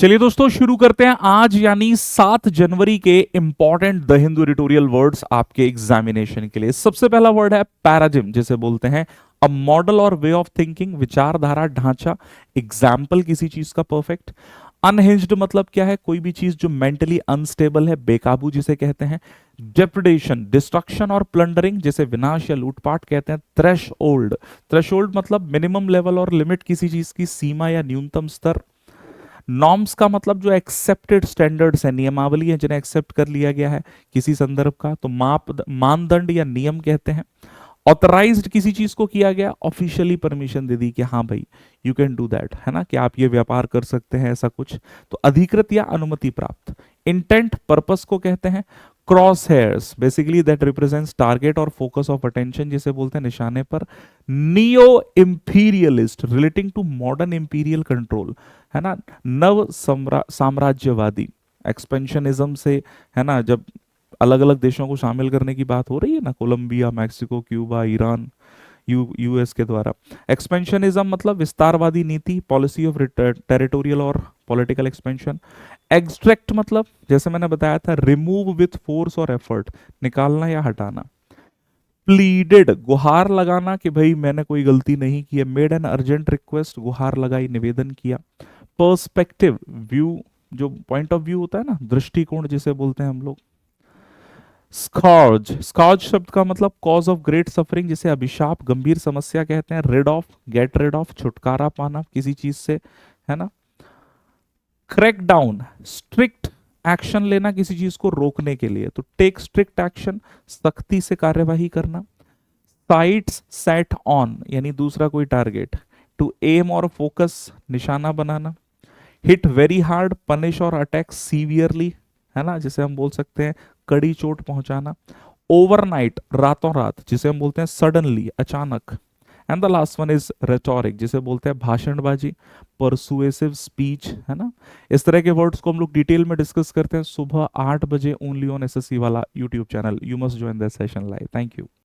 चलिए दोस्तों शुरू करते हैं आज यानी 7 जनवरी के important the Hindu editorial words आपके एग्जामिनेशन के लिए। सबसे पहला वर्ड है पैराजिम, जिसे बोलते हैं अ मॉडल और वे ऑफ थिंकिंग, विचारधारा, ढांचा, एग्जाम्पल किसी चीज का परफेक्ट। अनहिंज्ड मतलब क्या है? कोई भी चीज जो मेंटली अनस्टेबल है, बेकाबू जिसे कहते हैं। डेप्रेडेशन, डिस्ट्रक्शन और प्लंडरिंग, जिसे विनाश या लूटपाट कहते हैं। थ्रेशोल्ड, थ्रेशोल्ड मतलब मिनिमम लेवल और लिमिट, किसी चीज की सीमा या न्यूनतम स्तर। नॉर्म्स का मतलब जो एक्सेप्टेड स्टैंडर्ड्स है, नियमावली है जिन्हें एक्सेप्ट कर लिया गया है किसी संदर्भ का, तो मानदंड या नियम कहते हैं। ऑथराइज्ड, किसी चीज को किया गया, ऑफिशियली परमिशन दे दी कि हाँ भाई यू कैन डू दैट, है ना, कि आप ये व्यापार कर सकते हैं, ऐसा कुछ, तो अधिकृत या अनुमति प्राप्त। इंटेंट, पर्पस को कहते हैं। Cross hairs basically that represents target और फोकस ऑफ अटेंशन, जिसे बोलते हैं निशाने पर। Neo imperialist, relating to modern imperial control, है ना, नव साम्राज्यवादी, एक्सपेंशनिज्म से, है ना, जब अलग अलग देशों को शामिल करने की बात हो रही है ना, Colombia, Mexico, Cuba, Iran, US के द्वारा। एक्सपेंशनिज्म मतलब विस्तारवादी नीति, पॉलिसी ऑफ टेरिटोरियल और पॉलिटिकल एक्सपेंशन। एक्सट्रैक्ट मतलब जैसे मैंने बताया था, रिमूव विथ फोर्स और एफर्ट, निकालना या हटाना। प्लीडेड, गुहार लगाना कि भाई मैंने कोई गलती नहीं की है। मेड एन अर्जेंट रिक्वेस्ट, गुहार लगाई, निवेदन किया। पर्सपेक्टिव, व्यू, जो पॉइंट ऑफ व्यू होता है ना, दृष्टिकोण जिसे बोलते हैं हम लोग। स्कॉर्ज, स्कॉर्ज शब्द का मतलब कॉज ऑफ ग्रेट सफरिंग, जिसे अभिशाप, गंभीर समस्या कहते हैं। Rid of, get rid of, छुटकारा पाना किसी चीज से, है ना। क्रैक डाउन, स्ट्रिक्ट एक्शन लेना किसी चीज को रोकने के लिए, तो टेक स्ट्रिक्ट एक्शन, सख्ती से कार्यवाही करना। साइट्स सेट ऑन यानी दूसरा कोई टारगेट। टू एम और फोकस, निशाना बनाना। हिट वेरी हार्ड, पनिश और अटैक सीवियरली, है ना, जिसे हम बोल सकते हैं कड़ी चोट पहुंचाना। ओवरनाइट, रातों रात, जिसे हम बोलते हैं सडनली, अचानक। And the last one is rhetoric, जिसे बोलते हैं भाषणबाजी, परसुएसिव स्पीच, है ना। इस तरह के वर्ड्स को हम लोग डिटेल में डिस्कस करते हैं सुबह 8 बजे ओनली ऑन एसएससी वाला YouTube channel. You must join the session live. Thank you.